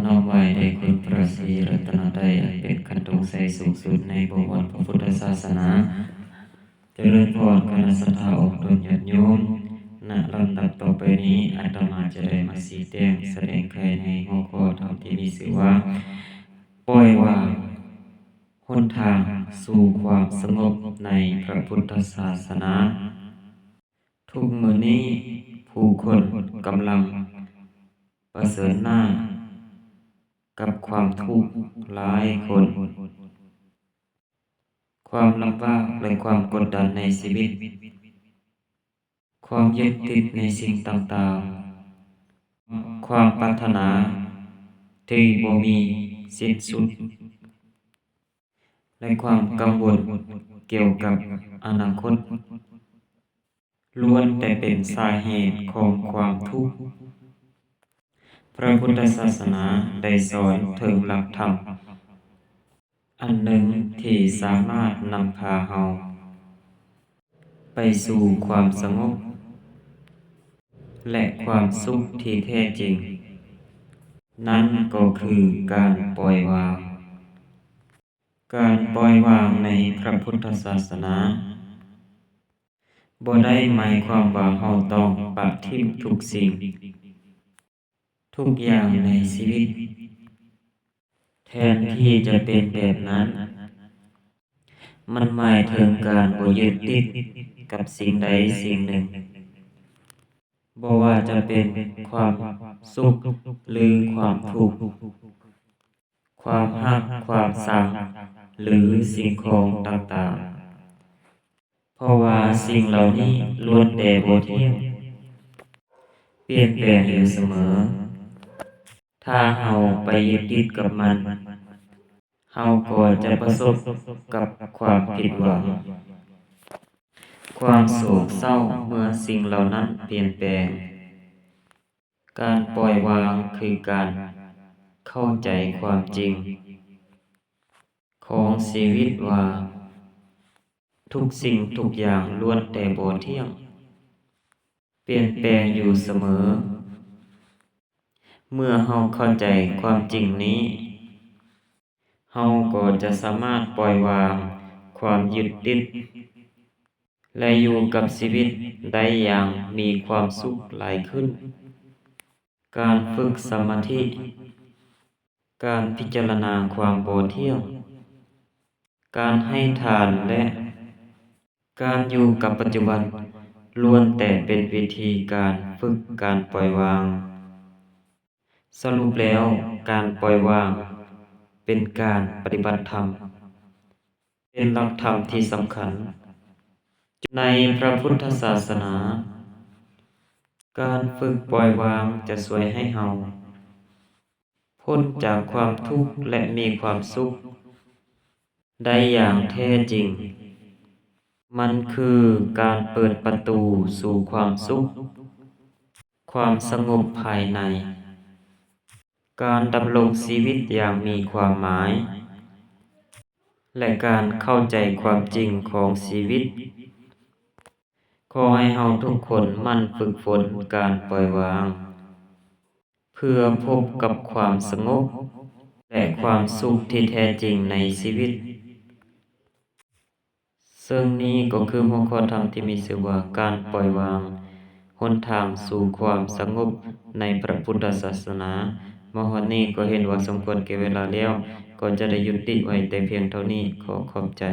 น้อมไว้ในคุณพระศรีรัตนตรัยอันเป็นขันธงใสสูงสุดในบวรพระพุทธศาสนาเจริญพรคณะสัตยาอกตนญาติโยมณลำดับต่อไปนี้อาตมาจะได้มาชี้แจงแสดงไขในหัวข้อธรรมที่มีชื่อว่าปล่อยวางหนทางสู่ความสงบในพระพุทธศาสนาทุกมื้อนี้ผู้คนกำลังเผชิญหน้ากับความทุกข์หลายคน ความลำบากและความกดดันในชีวิต ความยึดติดในสิ่งต่างๆ ความปรารถนาที่บ่มีสิ้นสุด และความกังวลเกี่ยวกับอนาคตล้วนแต่เป็นสาเหตุของความทุกข์ พระพุทธศาสนาได้สอนถึงหลักธรรมอันหนึ่งที่สามารถนำพาเราไปสู่ความสงบและความสุขที่แท้จริงนั่นก็คือการปล่อยวางการปล่อยวางในพระพุทธศาสนาบ่ได้หมายความว่าเราต้องปัดทิ้งทุกสิ่งทุกอย่างในชีวิตแทนที่จะเป็นแบบนั้นมันหมายถึงการบ่ยึดติดกับสิ่งใดสิ่งหนึ่งบ่ว่าจะเป็นความสุขหรือความทุกข์ความรักความชังหรือสิ่งของต่างๆเพราะว่าสิ่งเหล่านี้ล้วนแต่บ่เที่ยงเปลี่ยนแปลงอยู่เสมอถ้าเราไปยึดติดกับมันเราก็จะประสบกับความผิดหวังความโศกเศร้าเมื่อสิ่งเหล่านั้นเปลี่ยนแปลงการปล่อยวางคือการเข้าใจความจริงของชีวิตว่าทุกสิ่งทุกอย่างล้วนแต่บ่เที่ยงเปลี่ยนแปลงอยู่เสมอเมื่อเราเข้าใจความจริงนี้เราก็จะสามารถปล่อยวางความยึดติดและอยู่กับชีวิตได้อย่างมีความสุขหลายขึ้นการฝึกสมาธิการพิจารณาความบ่เที่ยงการให้ทานและการอยู่กับปัจจุบันล้วนแต่เป็นวิธีการฝึกการปล่อยวางสรุปแล้วการปล่อยวางเป็นการปฏิบัติธรรมเป็นหลักธรรมที่สำคัญในพระพุทธศาสนาการฝึกปล่อยวางจะช่วยให้เราพ้นจากความทุกข์และมีความสุขได้อย่างแท้จริงมันคือการเปิดประตูสู่ความสุขความสงบภายในการดำรงชีวิตอย่างมีความหมายและการเข้าใจความจริงของชีวิตขอให้เราทุกคนมั่นฝึกฝนการปล่อยวางเพื่อพบกับความสงบและความสุขที่แท้จริงในชีวิตซึ่งนี้ก็คือหัวข้อธรรมที่มีชื่อว่าการปล่อยวางหนทางสู่ความสงบในพระพุทธศาสนามาฮอดนี้ก็เห็นว่าสมควรแก่เวลาแล้วก็จะได้ยุติไว้แต่เพียงเท่านี้ขอขอบใจ